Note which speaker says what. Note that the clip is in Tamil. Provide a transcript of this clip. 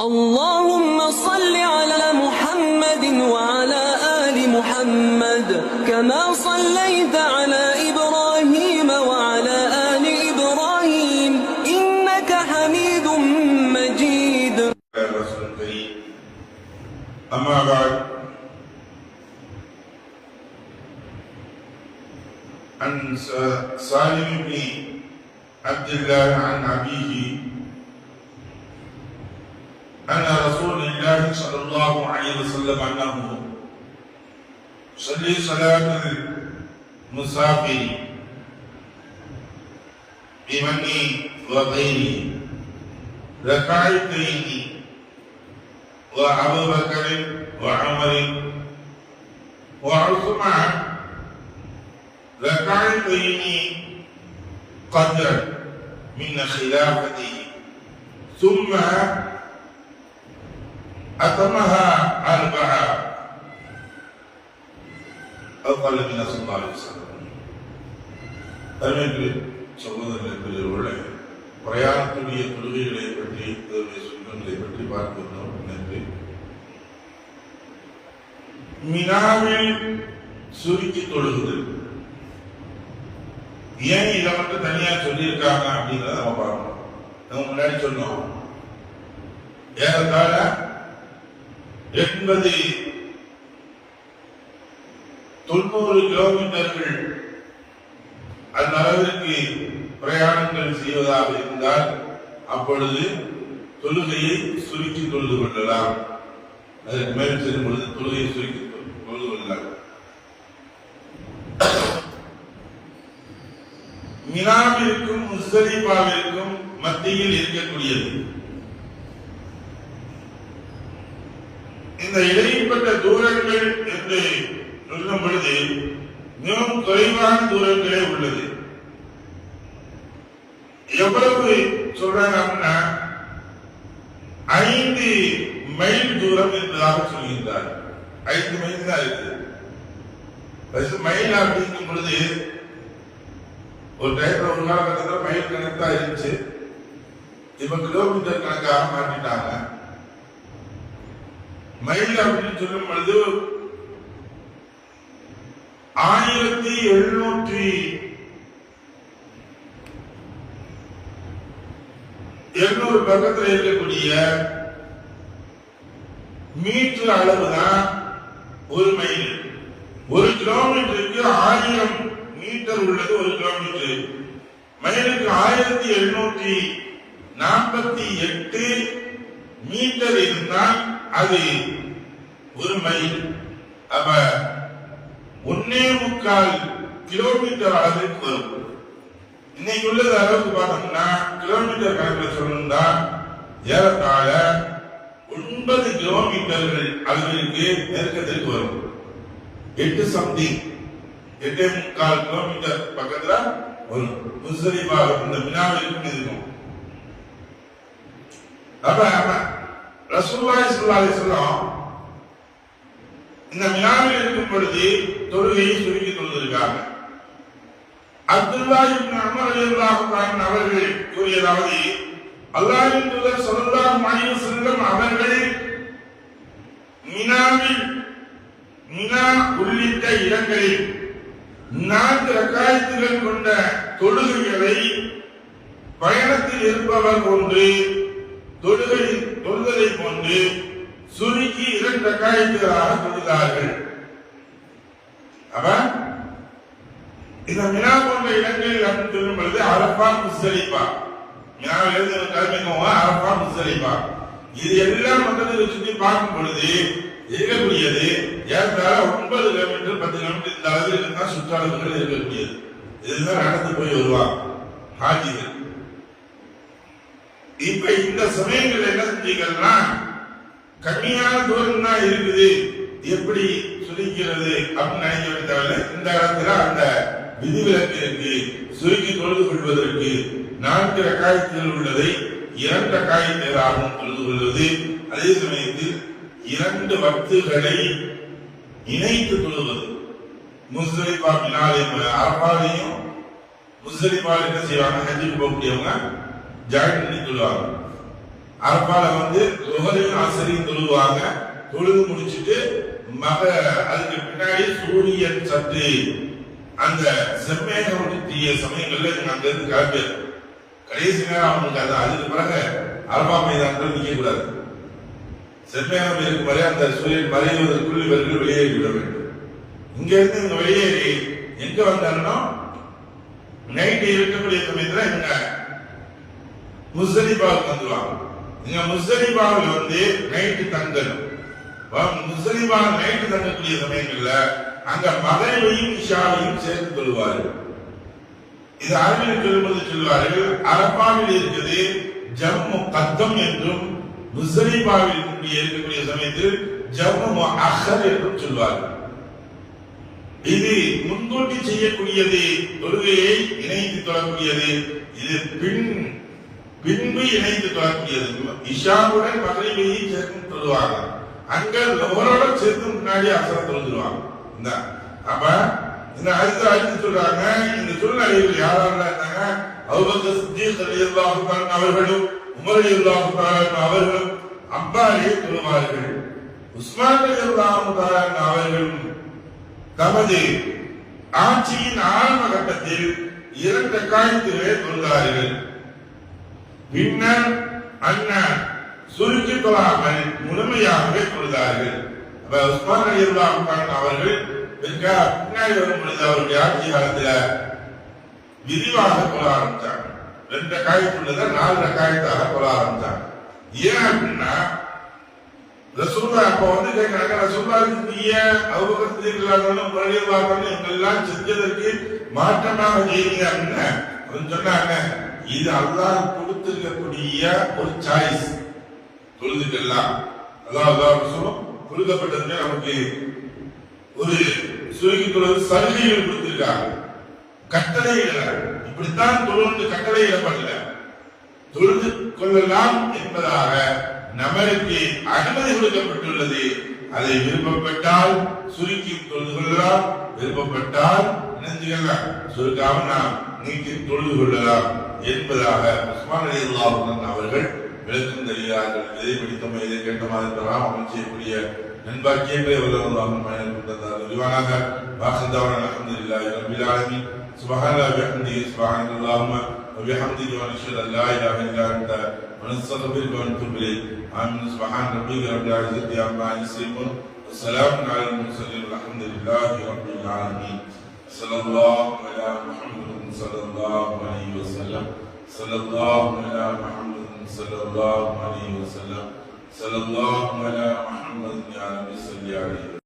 Speaker 1: اللهم صل على محمد وعلى آل محمد كما صليت على إبراهيم وعلى آل إبراهيم إنك حميد مجيد.
Speaker 2: أما بعد، عن سالم بن عبد الله عن أبيه أن رسول الله صلى الله عليه وسلم أنه صلي صلاة المسافر بمن وغيره ركعتين وأبو بكر وعمر وعثمان ركعتين قدر من خلافته ثم أتمها أربعة أو قال النبي صلى الله عليه وسلم. தமிழ் சகோதரர்களே, பிரயாணத்துடைய தொழுகைகளை பற்றி சுண்ணங்களை பற்றி பார்க்கிறோம். என்று மினாவில் சுருக்கி தொழுகுதல் ஏன் இதை மட்டும் தனியா சொல்லியிருக்காங்க அப்படிங்கிறத நம்ம பார்க்கணும். நம்ம முன்னாடி சொன்னோம், ஏறத்தாழ 80-90 கிலோமீட்டர்கள் அந்த அளவிற்கு பிரயாணங்கள் செய்வதாக இருந்தால் அப்பொழுது தொழுகையை சுருக்கி தொழுது கொள்ளலாம். அதற்கு மேல் செல்லும் பொழுது தொழுகையை சுருக்கி தொழுது கொள்ளலாம். மினாவிற்கும் முஸ்தலிஃபாவிற்கும் மத்தியில் இருக்கக்கூடியது. இந்த இடைப்பட்ட தூரங்கள் என்று சொல்லும் பொழுது மிகவும் குறைவான தூரங்களே உள்ளது. எவ்வளவு சொல்றாங்க அப்படின்னா 5 மைல் தூரம் என்பதாக சொல்கின்றார். 5 மைல் தான் இருக்குது. மைல் அப்படிங்கும் பொழுது ஒரு டைம்ல ஒரு காலகட்டத்தில் மைல் கணக்கா இருந்துச்சு. இப்ப கிலோமீட்டர் கணக்காக மாற்றிட்டாங்க. மைல் அப்படின்னு சொல்லும் பொழுது 1700 பக்கத்தில் இருக்கக்கூடிய மீட்டர் அளவுதான் ஒரு மைல். ஒரு கிலோமீட்டருக்கு 1000 மீட்டர் உள்ளது. ஒரு கிலோமீட்டர் மைலுக்கு 1748 மீட்டர் இருந்தால் அது ஒரு மைல். அப்ப 1.25 கிலோமீட்டர் அளவுக்கு வரும். இன்னைக்கு உள்ளது அளவுக்கு பார்த்தோம்னா கிலோமீட்டர் கணக்கில் சொல்லணும்னா ஏறத்தாழ 9 கிலோமீட்டர்கள் அளவிற்கு நெருக்கத்திற்கு வரும். 8.5 கிலோமீட்டர் பக்கத்துல வரும். முஸ்தலிஃபா இந்த மினாவிற்கும் இருக்கும். அப்ப ரசூலுல்லாஹி ஸல்லல்லாஹு அலைஹி வஸல்லம் இந்த மினாவில் இருக்கும் பொழுது தொழுகையை சுருக்கி தொழுதிருக்காங்க. அப்துல்லாஹ் இப்னு உமர் ரலியல்லாஹு அன்ஹு அவர்கள் கூறியதாவது, அல்லாஹ்வின் தூதர் ஸல்லல்லாஹு அலைஹி வஸல்லம் அவர்கள் மினா உள்ளிட்ட இடங்களில் 4 ரக்காயத்துகள் கொண்ட தொழுகைகளை பயணத்தில் இருப்பவர் போன்று தொழுகை போன்று சுருக்கி 2 ரக்காயத்துகளாக தொழுதார்கள். அவன் இந்த மினா போன்ற இடங்களில் அப்படின்னு சொல்லும் பொழுது அரஃபா முஸ்தலிஃபா, மினாவிலிருந்து கிளம்பிக்கோங்க, அரஃபா முஸ்தலிஃபா, இது எல்லாம் மக்களுக்கு சுற்றி பார்க்கும் பொழுது இருக்கக்கூடியது ஏறத்தாழ 9 கிலோமீட்டர் 10 கிலோமீட்டர் இந்த அளவில் இருந்தா சுற்றளவுகள் இருக்கக்கூடியது. இதுதான் நடந்து போய் வருவாங்க ஹாஜிகள். இப்ப இந்த சமயங்கள் என்ன செஞ்சீங்கன்னா கம்மியான தூரம் தான் இருக்குது, எப்படி சுருக்கிறது அப்படின்னு நினைக்க தேவையில்லை. இந்த இடத்துல அந்த விதிவிலக்கு இருக்கு. சுருக்கி தொழுது கொள்வதற்கு 4 ரக்காயத்துகள் உள்ளதை 2 ரக்காயத்துகளாகவும் தொழுது கொள்வது. அதே சமயத்தில் 2 வக்துகளை இணைத்து தொழுவது. முஸ்தலிஃபா பின்னால் அரபாவையும் முஸ்தலிஃபாவில் என்ன செய்வாங்க, ஹஜ்ஜுக்கு போகக்கூடியவங்க ஜாயின் பண்ணி தொழுவாங்க. அரபால வந்து லுஹரையும் அசரையும் தொழுவாங்க. தொழுது முடிச்சுட்டு அதுக்கு பின்னாடி சூரியன் சற்று அந்த செம்மேகம் தீய சமயங்கள்ல அங்க இருந்து கிளம்பி கடைசி நேரம் அவங்களுக்கு அது அதுக்கு பிறகு அரபா மைதானத்தில் நிக்க கூடாது. செம்மேகம் இருக்கும் வரை அந்த சூரியன் மறைவதற்குள் இவர்கள் வெளியேறி விட வேண்டும். இங்க இருந்து இவங்க வெளியேறி எங்க வந்தாங்கன்னா நைட்டு இருக்கக்கூடிய சமயத்துல இவங்க முஸ்தலிஃபாவுக்கு வந்துருவாங்க. இங்க முஸ்தலிஃபாவில் வந்து நைட்டு தங்கணும். முஸ்தலிஃபா நைட்டு தங்கக்கூடிய சமயங்கள்ல அங்க மகரிபையும் இஷாவையும் சேர்த்து கொள்வார்கள். இது அரபில் சொல்லும்போது சொல்வார்கள், அரபாவில் இருக்குது ஜம்மு கத்தம் என்றும் முஸ்தலிஃபாவில் இருக்கக்கூடிய சமயத்தில் ஜம்மு அஹர் என்றும் சொல்வார்கள். இது முன்கூட்டி செய்யக்கூடியது, தொழுகையை இணைத்து தொழக்கூடியது. இது பின்பு இணைத்து தொழக்கூடியது. இஷாவுடன் மகரிபையை சேர்த்து தொழுவாங்க. அங்க லோரோட சேர்த்து முன்னாடி அசர தொழுதுருவாங்க. அப்ப இந்த அடுத்து சொல்றாங்க, இந்த சூழ்நிலையில் யாரெல்லாம் இருந்தாங்க, அபூபக்கர் சித்தீக் ரலியல்லாஹு தஆலா அவர்களும் உமர் ரலியல்லாஹு தஆலா அவர்களும் அப்பாலே தொழுவார்கள். உஸ்மான் ரலியல்லாஹு தஆலா அவர்களும் தமது ஆட்சியின் ஆரம்ப கட்டத்தில் 2 ரக்காயத்துகளை தொழுதார்கள். பின்னர் அண்ணன் சுருக்கி தொழாமல் முழுமையாகவே தொழுதார்கள். உஸ்மான் ரலியல்லாஹு தஆலா அவர்கள் பின்னாடி வரும் பொழுது அவருடைய ஆட்சி காலத்துல விரிவாக தொழ ஆரம்பிச்சாங்க. 2 ரக்காயத்துள்ளதை 4 ரக்காயத்தாக தொழ ஆரம்பிச்சாங்க. ஏன் அப்படின்னா ரசூலுல்லாஹ் அப்ப வந்து கேட்கிறாங்க, ரசூலுல்லாஹ்வுக்கு அபூபக்கர் சித்தீக் ரலியல்லாஹு அன்ஹு இவங்கெல்லாம் செஞ்சதற்கு மாற்றமாக செய்யுங்க அப்படின்னு அவங்க சொன்னாங்க. இது அல்லாஹ் கொடுத்திருக்கக்கூடிய ஒரு சாய்ஸ். தொழுதுக்கெல்லாம் அல்லாஹ் ரசூலும் கொடுக்கப்பட்டதுமே நமக்கு ஒரு சுருக்கி தொழுது சலுகைகள் கொடுத்திருக்காங்க. கட்டளைகள் இப்படித்தான் தொழுந்து கட்டளையிடப்படல, தொழுது கொள்ளலாம் என்பதாக நமக்கு அனுமதி கொடுக்கப்பட்டுள்ளது. அதை விருப்பப்பட்டால் சுருக்கி தொழுது கொள்ளலாம், விருப்பப்பட்டால் நினைஞ்சுக்கலாம் சுருக்காம நாம் நீக்கி தொழுது கொள்ளலாம் என்பதாக உஸ்மான் ரலியல்லாஹு அன்ஹு அவர்கள் விளக்கம் தருகிறார்கள். எதை பிடித்தமோ எதை கேட்டமா இருக்கலாம் அமல் செய்யக்கூடிய நண்பாக்கியங்களை வல்லல்லாஹு தஆலா விரிவானாக வாஹிதாவன அல்ஹம்துலில்லாஹி ரப்பில் ஆலமீன் சுப்ஹானல்லாஹி வபிஹம்திஹி சுப்ஹானல்லாஹும்ம வபிஹம்திஹி வ நஷ்ஹது அல்லா இலாஹா இல்லா அன்த வ நஸ்தக்ஃபிருக வ நதுபு இலைக். ஆமீன். சுப்ஹான ரப்பிக ரப்பில் இஸ்ஸத்தி அம்மா யசிஃபூன் வ ஸலாமுன் அலல் முர்ஸலீன் வல்ஹம்துலில்லாஹி ரப்பில் ஆலமீன். ஸல்லல்லாஹு அலா முஹம்மதின் ஸல்லல்லாஹு அலைஹி வஸல்லம். ஸல்லல்லாஹு அலா முஹம்மதின் ஸல்லல்லாஹு அலைஹி வஸல்லம். ஸல்லல்லாஹு அலா முஹம்மதின் யா ரப்பி ஸல்லி அலைஹி